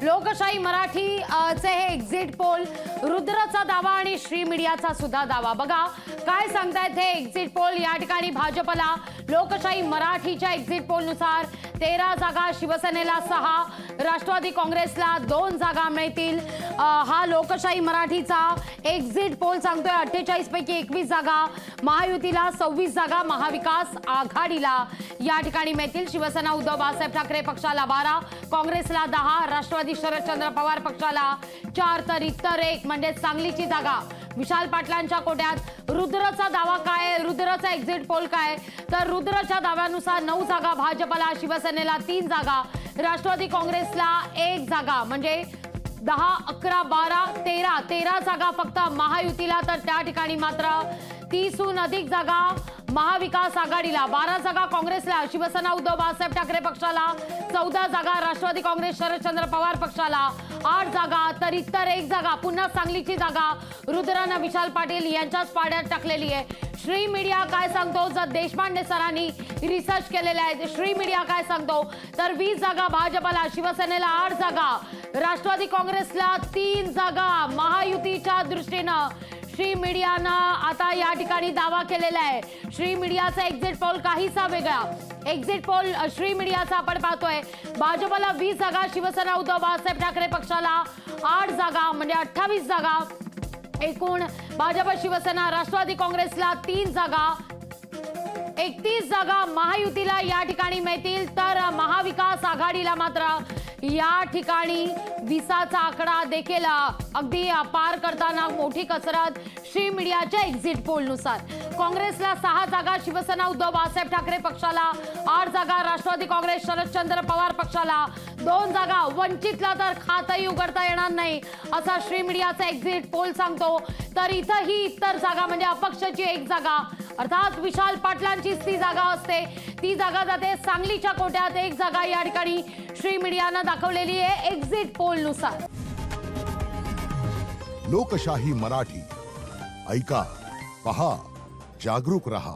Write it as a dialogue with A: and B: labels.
A: लोकशाही मराठी चे हे एक्झिट पोल, रुद्रचा दावा आणि श्री मीडियाचा सुद्धा दावा. बघा काय सांगतायत हे एक्झिट पोल. या ठिकाणी भाजपला लोकशाही मराठीच्या एक्झिट पोलनुसार 13 जागा, शिवसेनेला 6, राष्ट्रवादी काँग्रेसला 2 जागा मिळतील. हा लोकशाही मराठीचा एक्झिट पोल सांगतोय. 48 पैकी 21 जागा महायुतीला, 26 जागा महाविकास आघाडीला या ठिकाणी मिळतील. शिवसेना उद्धव बाळासाहेब ठाकरे पक्षाला 12, काँग्रेसला 10, राष्ट्रवादी शरदचंद्र पवार पक्षाला 4, तर इतर 1 म्हणजे सांगलीची जागा विशाल पाटलांच्या कोट्यात. रुद्रचा दावा काय, रुद्रचा एक्झिट पोल काय, तर रुद्रच्या दाव्यानुसार 9 जागा भाजपला, शिवसेनेला 3 जागा, राष्ट्रवादी काँग्रेसला 1 जागा म्हणजे 10, 11, 12, 13 जागा फक्त महायुतीला. तर त्या ठिकाणी मात्र 30हून अधिक जागा महाविकास आघाडीला, 12 जागा काँग्रेसला, शिवसेना उद्धव बाळासाहेब ठाकरे पक्षाला 14 जागा, राष्ट्रवादी काँग्रेस शरदचंद्र पवार पक्षाला 8 जागा, तर इतर 1 जागा पुन्हा सांगलीची जागा रुद्रानं विशाल पाटील यांच्याच पाड्यात टाकलेली आहे. श्री मीडिया काय सांगतो, जर देशपांडे सरांनी रिसर्च केलेला आहे. श्री मीडिया काय सांगतो, तर 20 जागा भाजपला, शिवसेनेला 8 जागा, राष्ट्रवादी काँग्रेसला 3 जागा. महायुतीच्या दृष्टीनं श्री मीडियानं आता या ठिकाणी दावा केलेला आहे. श्री मीडियाचा एक्झिट पोल काहीसा वेगळा. एक्झिट पोल श्री मीडियाचा आपण पाहतोय. भाजपला 20 जागा, शिवसेना उद्धव बाळासाहेब ठाकरे पक्षाला 8 जागा म्हणजे 28 जागा एकूण. भाजप, शिवसेना, राष्ट्रवादी काँग्रेसला 3 जागा, 31 जागा महायुतीला या ठिकाणी मिळतील. तर महाविकास आघाडीला मात्र या ठिकाणी 20चा आकडा देखील अगदी पार करताना मोठी कसरत श्री मीडियाच्या एक्झिट पोलनुसार. काँग्रेसला 6 जागा, शिवसेना उद्धव बाळासाहेब ठाकरे पक्षाला 8 जागा, राष्ट्रवादी काँग्रेस शरदचंद्र पवार पक्षाला 2 जागा, वंचितला तर खातही उघडता येणार नाही असा श्री मीडियाचा एक्झिट पोल सांगतो. तर इथंही इतर जागा म्हणजे अपक्षची 1 जागा, अर्थात विशाल पाटलांचीच ती जागा असते, ती जागा जाते सांगलीच्या कोट्यात. 1 जागा या ठिकाणी श्री मीडियानं दाखवलेली आहे एक्झिट पोलनुसार.
B: लोकशाही मराठी ऐका, पहा, जागरूक रहा.